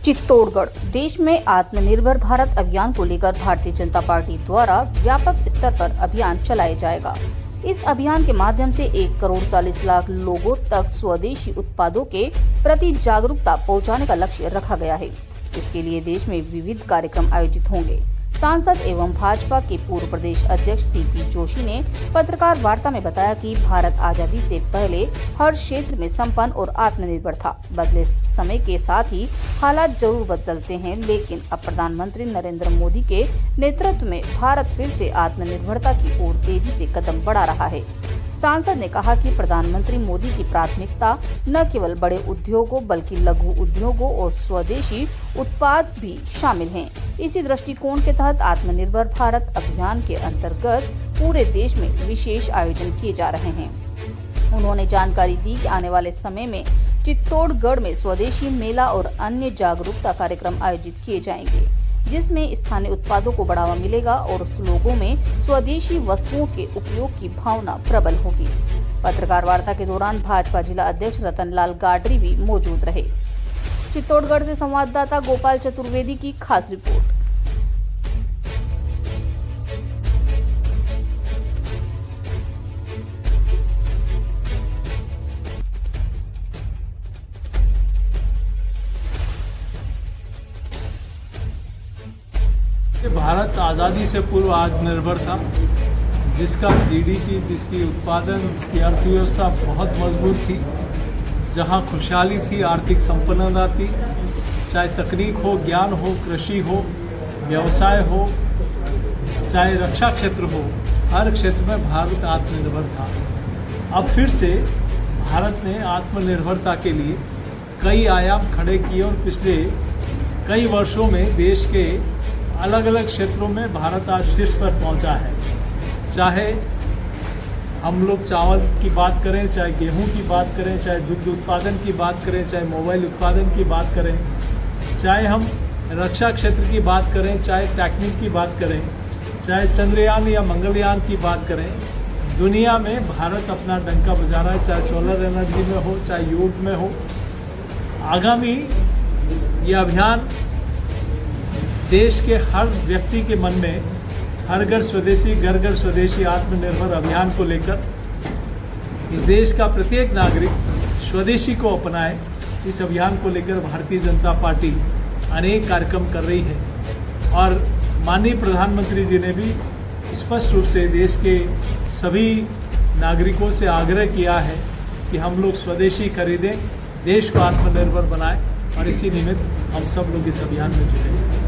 चित्तौड़गढ़ देश में आत्मनिर्भर भारत अभियान को लेकर भारतीय जनता पार्टी द्वारा व्यापक स्तर पर अभियान चलाया जाएगा। इस अभियान के माध्यम से 1,40,40,00,000 लोगों तक स्वदेशी उत्पादों के प्रति जागरूकता पहुंचाने का लक्ष्य रखा गया है। इसके लिए देश में विविध कार्यक्रम आयोजित होंगे। सांसद एवं भाजपा के पूर्व प्रदेश अध्यक्ष सीपी जोशी ने पत्रकार वार्ता में बताया कि भारत आजादी से पहले हर क्षेत्र में संपन्न और आत्मनिर्भर था। बदले समय के साथ ही हालात जरूर बदलते हैं, लेकिन अब प्रधानमंत्री नरेंद्र मोदी के नेतृत्व में भारत फिर से आत्मनिर्भरता की ओर तेजी से कदम बढ़ा रहा है। सांसद ने कहा कि प्रधानमंत्री मोदी की प्राथमिकता न केवल बड़े उद्योगों बल्कि लघु उद्योगों और स्वदेशी उत्पाद भी शामिल हैं। इसी दृष्टिकोण के तहत आत्मनिर्भर भारत अभियान के अंतर्गत पूरे देश में विशेष आयोजन किए जा रहे हैं। उन्होंने जानकारी दी कि आने वाले समय में चित्तौड़गढ़ में स्वदेशी मेला और अन्य जागरूकता कार्यक्रम आयोजित किए जाएंगे, जिसमें स्थानीय उत्पादों को बढ़ावा मिलेगा और लोगों में स्वदेशी वस्तुओं के उपयोग की भावना प्रबल होगी। पत्रकार वार्ता के दौरान भाजपा जिला अध्यक्ष रतनलाल गाडरी भी मौजूद रहे। चित्तौड़गढ़ से संवाददाता गोपाल चतुर्वेदी की खास रिपोर्ट। भारत आज़ादी से पूर्व आत्मनिर्भर था, जिसका जीडीपी, जिसकी उत्पादन, जिसकी अर्थव्यवस्था बहुत मजबूत थी, जहां खुशहाली थी, आर्थिक संपन्नता थी, चाहे तकनीक हो, ज्ञान हो, कृषि हो, व्यवसाय हो, चाहे रक्षा क्षेत्र हो, हर क्षेत्र में भारत आत्मनिर्भर था। अब फिर से भारत ने आत्मनिर्भरता के लिए कई आयाम खड़े किए और पिछले कई वर्षों में देश के अलग अलग क्षेत्रों में भारत आज शीर्ष पर पहुंचा है। चाहे हम लोग चावल की बात करें, चाहे गेहूं की बात करें, चाहे दुग्ध उत्पादन की बात करें, चाहे मोबाइल उत्पादन की बात करें, चाहे हम रक्षा क्षेत्र की बात करें, चाहे टेक्निक की बात करें, चाहे चंद्रयान या मंगलयान की बात करें, दुनिया में भारत अपना डंका बजा रहा है, चाहे सोलर एनर्जी में हो, चाहे योग में हो। आगामी ये अभियान देश के हर व्यक्ति के मन में हर घर स्वदेशी, घर घर स्वदेशी आत्मनिर्भर अभियान को लेकर इस देश का प्रत्येक नागरिक स्वदेशी को अपनाए, इस अभियान को लेकर भारतीय जनता पार्टी अनेक कार्यक्रम कर रही है। और माननीय प्रधानमंत्री जी ने भी स्पष्ट रूप से देश के सभी नागरिकों से आग्रह किया है कि हम लोग स्वदेशी खरीदें, देश को आत्मनिर्भर बनाएं, और इसी निमित्त हम सब लोग इस अभियान में जुटे हैं।